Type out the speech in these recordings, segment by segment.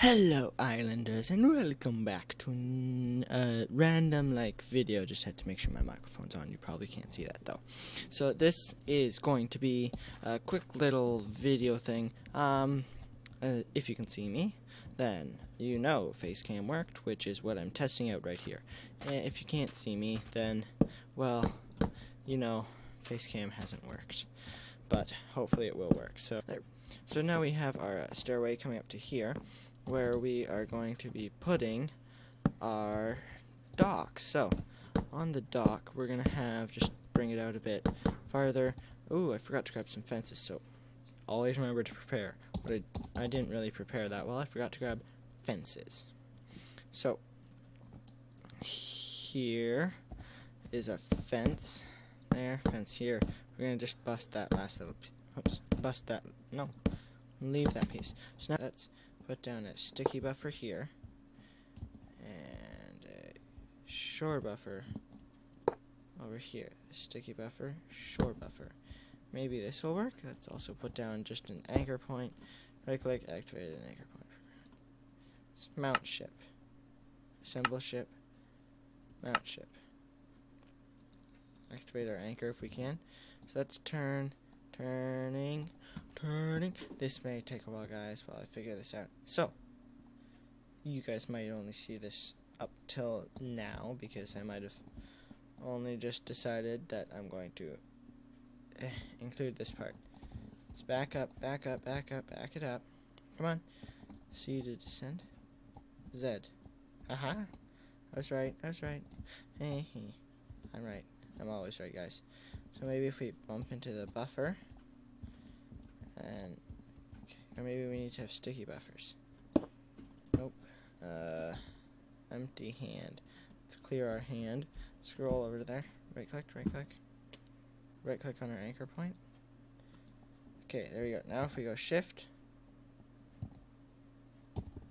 Hello Islanders and welcome back to a random video. Just had to make sure my microphone's on. You probably can't see that though. So this is going to be a quick little video thing. If you can see me, then you know Facecam worked, which is what I'm testing out right here. If you can't see me, then well, you know Facecam hasn't worked, but hopefully it will work. So now we have our stairway coming up to here, where we are going to be putting our dock. So on the dock we're gonna have, just bring it out a bit farther. Ooh, I forgot to grab some fences, so always remember to prepare. But I didn't really prepare that well. I forgot to grab fences. So here is a fence. There, fence here. We're gonna just bust that last little leave that piece. So now let's put down a sticky buffer here and a shore buffer over here. Sticky buffer, shore buffer. Maybe this will work. Let's also put down just an anchor point. Right click, activate an anchor point. Let's mount ship. Assemble ship. Mount ship. Activate our anchor if we can. So let's turning. This may take a while, guys, while I figure this out. So you guys might only see this up till now because I might have only just decided that I'm going to include this part. Let's back up, back it up. Come on. C to descend. Z. Aha. I was right. Hey. I'm right. I'm always right, guys. So maybe if we bump into the buffer, and okay, or maybe we need to have sticky buffers. Nope. Empty hand. Let's clear our hand. Scroll over to there. Right click on our anchor point. Okay, there we go. Now if we go shift,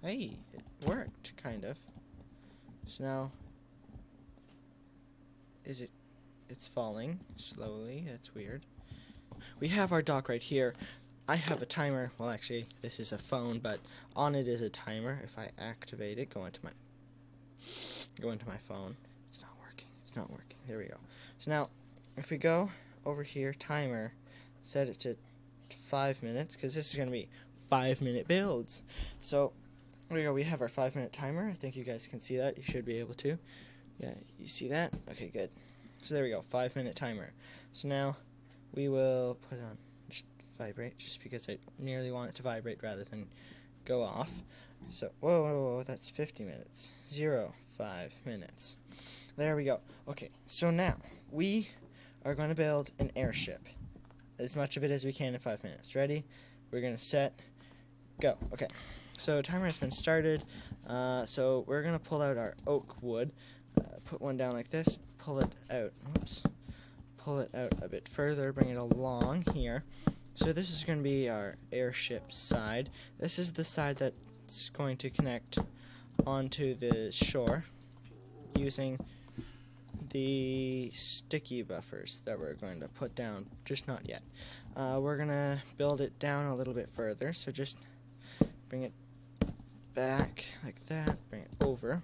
hey, it worked kind of. So now it's falling slowly. That's weird. We have our dock right here. I have a timer. Well, actually, this is a phone, but on it is a timer. If I activate it, go into my phone. It's not working. There we go. So now, if we go over here, timer, set it to 5 minutes, because this is going to be 5-minute builds. So there we go. We have our 5-minute timer. I think you guys can see that. You should be able to. Yeah, you see that? Okay, good. So there we go, 5-minute timer. So now we will put on just vibrate, just because I nearly want it to vibrate rather than go off. So whoa, that's 50 minutes. 5 minutes. There we go. Okay, so now we are going to build an airship, as much of it as we can in 5 minutes. Ready? We're going to set, go. Okay, so timer has been started. So we're going to pull out our oak wood, put one down like this, pull it out a bit further, bring it along here. So this is going to be our airship side. This is the side that's going to connect onto the shore using the sticky buffers that we're going to put down, just not yet. We're going to build it down a little bit further, so just bring it back like that, bring it over.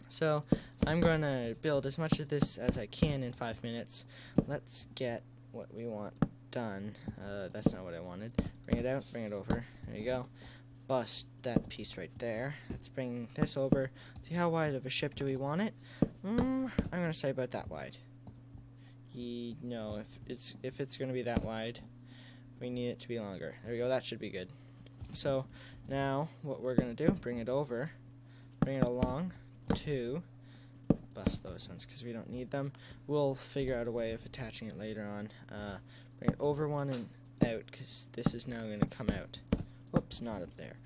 So I'm going to build as much of this as I can in 5 minutes. Let's get what we want done. That's not what I wanted. Bring it out, bring it over. There you go. Bust that piece right there. Let's bring this over. See, how wide of a ship do we want it? I'm going to say about that wide. No, if it's going to be that wide, we need it to be longer. There we go. That should be good. So now what we're going to do, bring it over, bring it along. Bust those ones because we don't need them. We'll figure out a way of attaching it later on. Bring it over one and out because this is now going to come out. Whoops, not up there.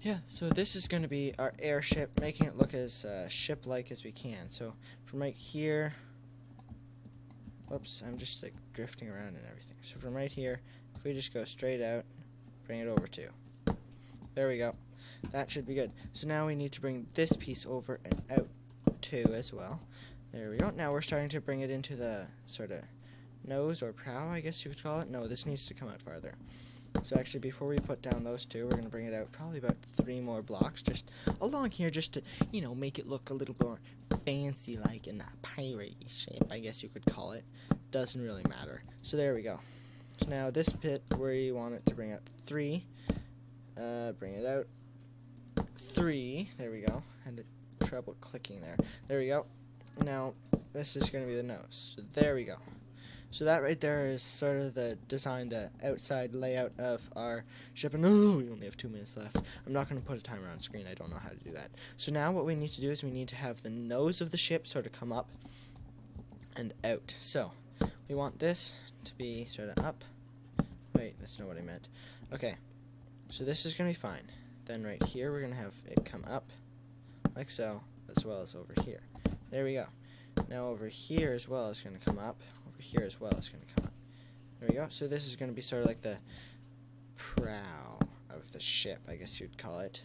Yeah, so this is going to be our airship, making it look as ship-like as we can. So from right here, whoops, I'm just like drifting around and everything. So from right here, if we just go straight out, bring it over too. There we go. That should be good. So now we need to bring this piece over and out too as well. There we go. Now we're starting to bring it into the sort of nose or prow, I guess you could call it. No, this needs to come out farther. So actually, before we put down those two, we're going to bring it out probably about 3 more blocks just along here, just to, you know, make it look a little more fancy, like in a pirate shape, I guess you could call it. Doesn't really matter. So there we go. So now this bit where you want it to bring out 3, bring it out 3. There we go. Had trouble clicking there. There we go. Now this is going to be the nose. So there we go. So that right there is sort of the design, the outside layout of our ship. And oh, we only have 2 minutes left. I'm not going to put a timer on screen. I don't know how to do that. So now what we need to do is we need to have the nose of the ship sort of come up and out. So we want this to be sort of up. Wait, that's not what I meant. Okay, so this is going to be fine. Then right here we're going to have it come up like so, as well as over here. There we go. Now over here as well is going to come up. Over here as well is going to come up. There we go. So this is going to be sort of like the prow of the ship, I guess you'd call it.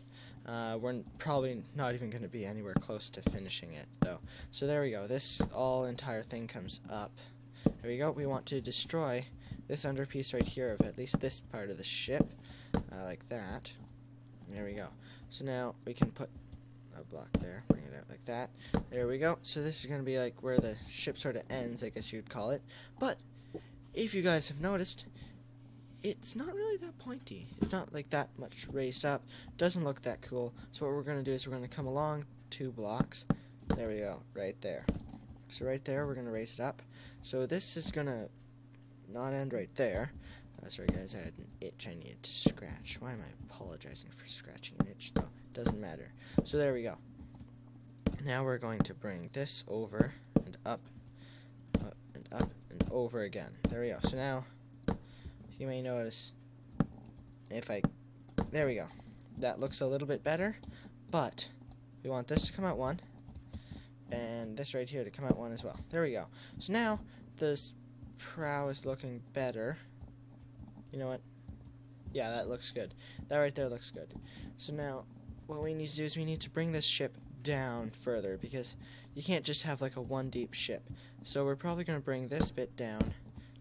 We're probably not even going to be anywhere close to finishing it, though. So there we go. This entire thing comes up. There we go. We want to destroy this underpiece right here of at least this part of the ship, like that. There we go. So now we can put a block there, bring it out like that. There we go. So this is going to be like where the ship sort of ends, I guess you'd call it. But if you guys have noticed, it's not really that pointy. It's not like that much raised up. Doesn't look that cool. So what we're going to do is we're going to come along 2 blocks. There we go, right there. So right there, we're going to raise it up. So this is going to not end right there. Sorry guys, I had an itch I needed to scratch. Why am I apologizing for scratching an itch though? Doesn't matter. So there we go. Now we're going to bring this over and up and over again. There we go. So now you may notice there we go. That looks a little bit better, but we want this to come out 1 and this right here to come out 1 as well. There we go. So now this prow is looking better. You know what? Yeah, that looks good. That right there looks good. So now what we need to do is we need to bring this ship down further, because you can't just have like a 1 deep ship. So we're probably going to bring this bit down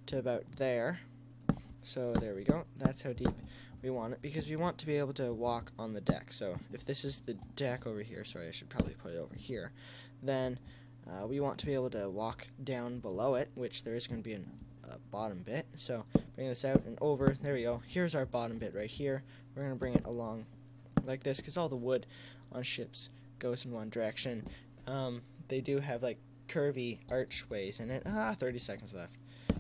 to about there. So there we go. That's how deep we want it, because we want to be able to walk on the deck. So if this is the deck over here, sorry, I should probably put it over here, then we want to be able to walk down below it, which there is going to be a bottom bit. So bring this out and over. There we go. Here's our bottom bit right here. We're going to bring it along like this, because all the wood on ships goes in one direction. They do have like curvy archways in it. 30 seconds left.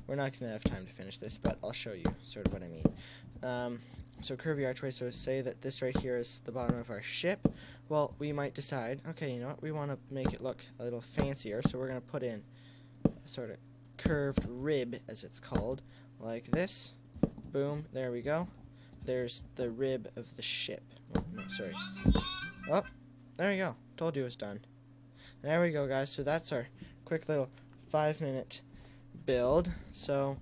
We're not going to have time to finish this, but I'll show you sort of what I mean. So curvy archways, so say that this right here is the bottom of our ship. Well, we might decide, okay, you know what, we want to make it look a little fancier, so we're going to put in a sort of curved rib, as it's called, like this. Boom, there we go. There's the rib of the ship. Oh, no, sorry. Oh, there we go. Told you it was done. There we go, guys. So that's our quick little 5-minute build. So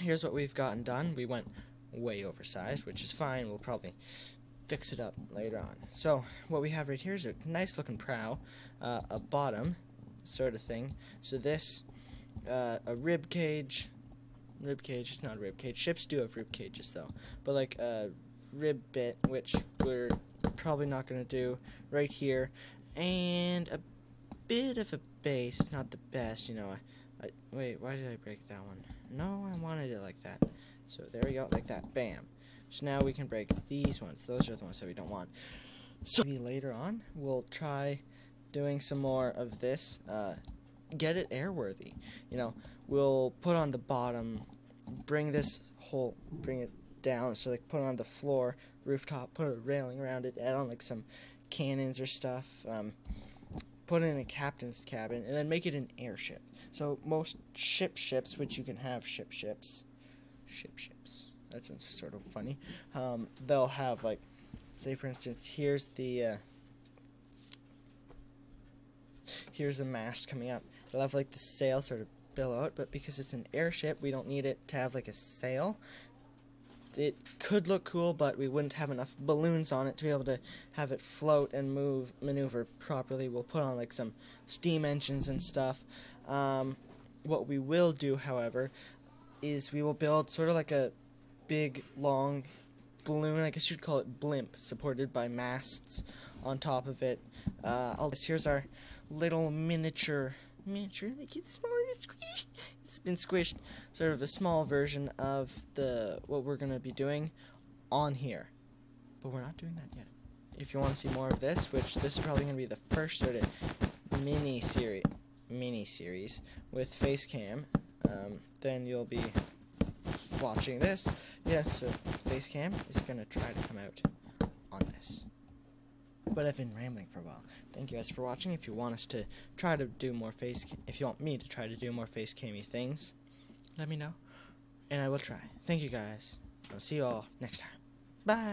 here's what we've gotten done. We went way oversized, which is fine. We'll probably fix it up later on. So what we have right here is a nice looking prow, a bottom sort of thing. So this, a rib cage. Rib cage, it's not a rib cage. Ships do have rib cages though, but like a rib bit, which we're probably not going to do right here, and a bit of a base. It's not the best, you know. Wait, why did I break that one? No, I wanted it like that. So there we go, like that. Bam. So now we can break these ones. Those are the ones that we don't want. So maybe later on we'll try doing some more of this. Get it airworthy. You know, we'll put on the bottom, bring this whole, bring it down, so like put it on the floor, rooftop, put a railing around it, add on like some cannons or stuff, put it in a captain's cabin, and then make it an airship. So most ships, which you can have ships, that sounds sort of funny, they'll have like, say for instance, here's the mast coming up. It'll have like the sail sort of billow out, but because it's an airship, we don't need it to have like a sail. It could look cool, but we wouldn't have enough balloons on it to be able to have it float and maneuver properly. We'll put on like some steam engines and stuff. What we will do, however, is we will build sort of like a big, long balloon. I guess you'd call it blimp, supported by masts on top of it. Here's our little miniature. Like it's small, it's squished. It's been squished. Sort of a small version of what we're gonna be doing on here, but we're not doing that yet. If you want to see more of this, which this is probably gonna be the first sort of mini series with face cam, then you'll be watching this. Yeah, so face cam is gonna try to come out on this. But I've been rambling for a while. Thank you guys for watching. If you want us to try to do more if you want me to try to do more face cammy things, let me know, and I will try. Thank you guys. I'll see you all next time. Bye.